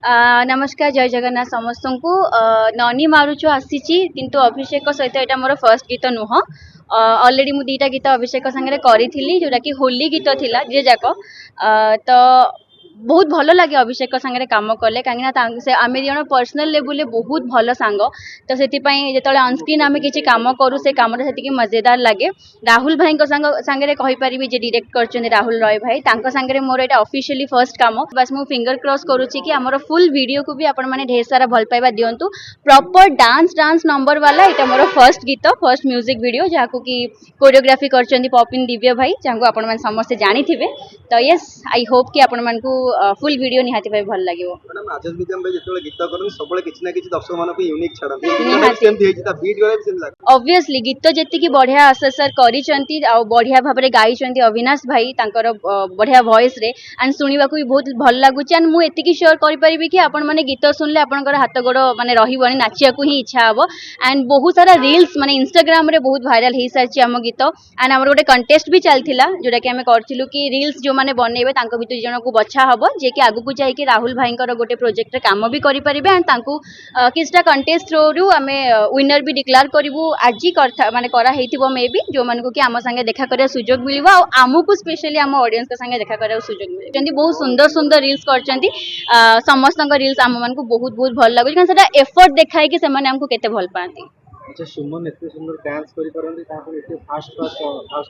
नमस्कार जय जगन्नाथ समस्त को ननी मारुचु आसी किंतु अभिषेक सहित यहाँ मोर फर्स्ट गीत नुह अलरेडी मु दीटा गीत अभिषेक सांगे करी जोटा कि होली गीत थिला जे जाक तो बहुत भल लगे अभिषेक सांगे काम कले कहीं आम जन पर्सनल लेवल बहुत भल सांग तो से जो अनस्क्रीन आम किसी कम करूँ से कम से मजेदार लगे राहुल भाई सांगे कहीपरि जे डायरेक्ट कर राहुल रॉय भाई सांगे मोर यहाँ ऑफिशियली फर्स्ट काम बस मु फिंगर क्रॉस करुच्ची कि आमर फुल वीडियो को भी आपण मैंने ढेर सारा भल पाइबा दिंतु प्रॉपर डांस नंबर वाला यहाँ मोर फर्स्ट गीत फर्स्ट म्यूजिक वीडियो जहाँ को कि कोरियोग्राफी कर पॉपिन दिव्य भाई जहाँ आपण मैंने समस्ते जानी थे तो यस आई होप कि आपण मानकू फुल वीडियो निहाती भाई भल लागिवो मैडम आजस विजम भाई जेतले गीत करन सबले किछि ना किछि दर्शक मानको यूनिक छडन सेम दियै ता बीट गले सेम लाग ऑब्वियसली गीत जेति की बढ़िया असर करिसंती आ बढ़िया भाबरे गाइसंती अविनाश भाई तांकर बढ़िया वॉइस रे एंड सुनिबा को भी बहुत भल लागुच एंड मु एति की शेयर करि परिबी कि आपण माने गीत सुनले आपनकर हाथ गोड़ माने रहिबनी नाचिया को ही इच्छा हबो एंड बहुत सारा रील्स माने इंस्टाग्राम रे बहुत वायरल हे सारची हम गीत एंड हमर गोटे कंटेस्ट भी चलथिला जोटा कि हमें करथिलु कि रील्स जो माने बनेबे तांको भितर जण को बछा हबो जे कि आगु को जाई कि राहुल भाईंकर गोटे प्रोजेक्ट रे काम भी करि परिबे एंड तांको किछटा कंटेस्ट रो हमें विनर भी डिक्लेयर करिवु आजी करथा माने करा हेतिबो मे बी जो मानको कि आम संगे देखा करिया सुजोग मिलिबो आ आमुको स्पेशली आम ऑडियंस के संगे देखा करिया सुजोग मिले जंती बहुत सुंदर सुंदर रील्स करचंती समस्त रील्स आम मानको बहुत बहुत भल लागो कारण सेटा एफर्ट देखाय कि से माने हमको केते भल पाती अच्छा सुमन एते सुंदर डांस करि परंती तापर एते फर्स्ट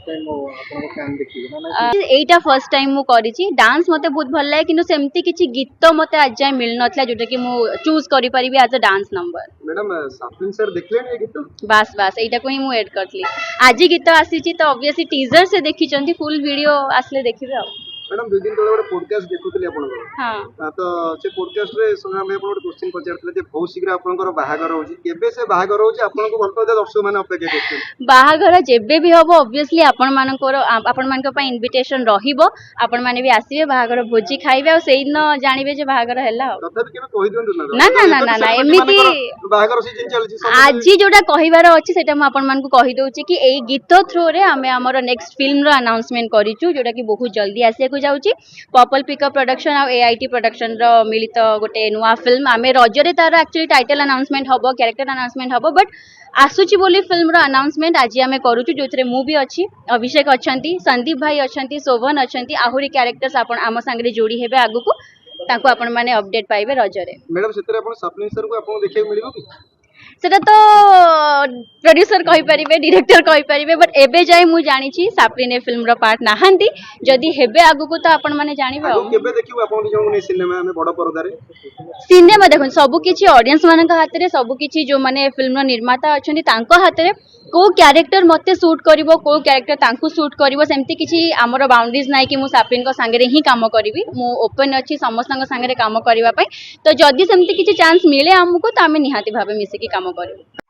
टाइम आपन फैन देखिबे ना एटा फर्स्ट टाइम मु करिछि डांस मते बहुत भल लागे किनु सेमती किछि गीत मते आज जाय मिल नथला जोटा कि मु चूज करि परिबी as a dance number madam सापिन सर देखले ए गीत बस बस एटा को ही मु ऐड करथली आज गीत आसीछि तो ऑब्वियसली टीजर से देखिचंती फुल वीडियो आसले देखिबे आ मैडम दुई दिन तले गोटे पॉडकास्ट देखुतली आपन हां तो से पॉडकास्ट रे संगे हम गोटे क्वेश्चन पचारथले जे बहुत शीघ्र आपनकर बाहागर होची केबे से बाहागर होची आपन को भल पादे दर्शक माने अपेक्षा करछन बाहागर जेबे भी हबो ऑब्वियसली आपण मानकर आपण मानक पय इनविटेशन रहिबो आपण माने भी आसीबे बाहागर भोजी खाइबे आ सेही न जानिबे जे बाहागर हैला तथापि केबे कहि दियंतु ना ना ना ना ना एमिति बाहागर सीजन चलची आजी जोटा कहिबार अछि सेटा म आपण मानकु कहि दोछि कि एई गीत थ्रू रे हमें हमर नेक्स्ट फिल्म रो अनाउंसमेंट करिचु जोटा कि बहुत जल्दी आसे जाउची पर्पल पिकअप प्रोडक्शन और एआईटी प्रोडक्शन रो मिलित गोटे नुआ फिल्म आमे रजरे तार एक्चुअली टाइटल अनाउंसमेंट हबो कैरेक्टर अनाउंसमेंट हबो बट आसुची बोली फिल्म रो अनाउंसमेंट आज आमे करूचु जोथरे मु भी अछि अभिषेक अछंती संदीप भाई अछंती शोभन अछंती आहुरी कैरेक्टर्स आपण आम संगे जोड़ी हेबे आगु को ताको आपण माने अपडेट पाइबे रजरे मैडम सेतरे आपण सपनी सर को आपण देखै मिलिबो कि सेटा तो प्रोड्यूसर कहि परिबे डायरेक्टर कहि परिबे बट एबे जाय मु जानि छी साप्रिने फिल्म रो पार्ट नाहंती जदी हेबे आगु को तो आपण माने जानिबे केबे देखिबो आपण जण ने सिनेमा में बड़ पर्दा रे सिनेमा देखो सब किछि ऑडियंस मानक हाथ रे सब किछि जो माने फिल्म रो निर्माता अछंती तांको हाथ रे को कैरेक्टर मते शूट करिवो को कैरेक्टर तांको शूट करिवो सेमती किछि हमरो बाउंड्रीज नाही कि मु साप्रिन को संगे रे ही काम करिवि मु ओपन अछि समस्त संगे रे काम करिवा पय तो जदी सेमती किछि चांस मिले हमको तो आमे निहाती भाबे मिसे की काम करिवो।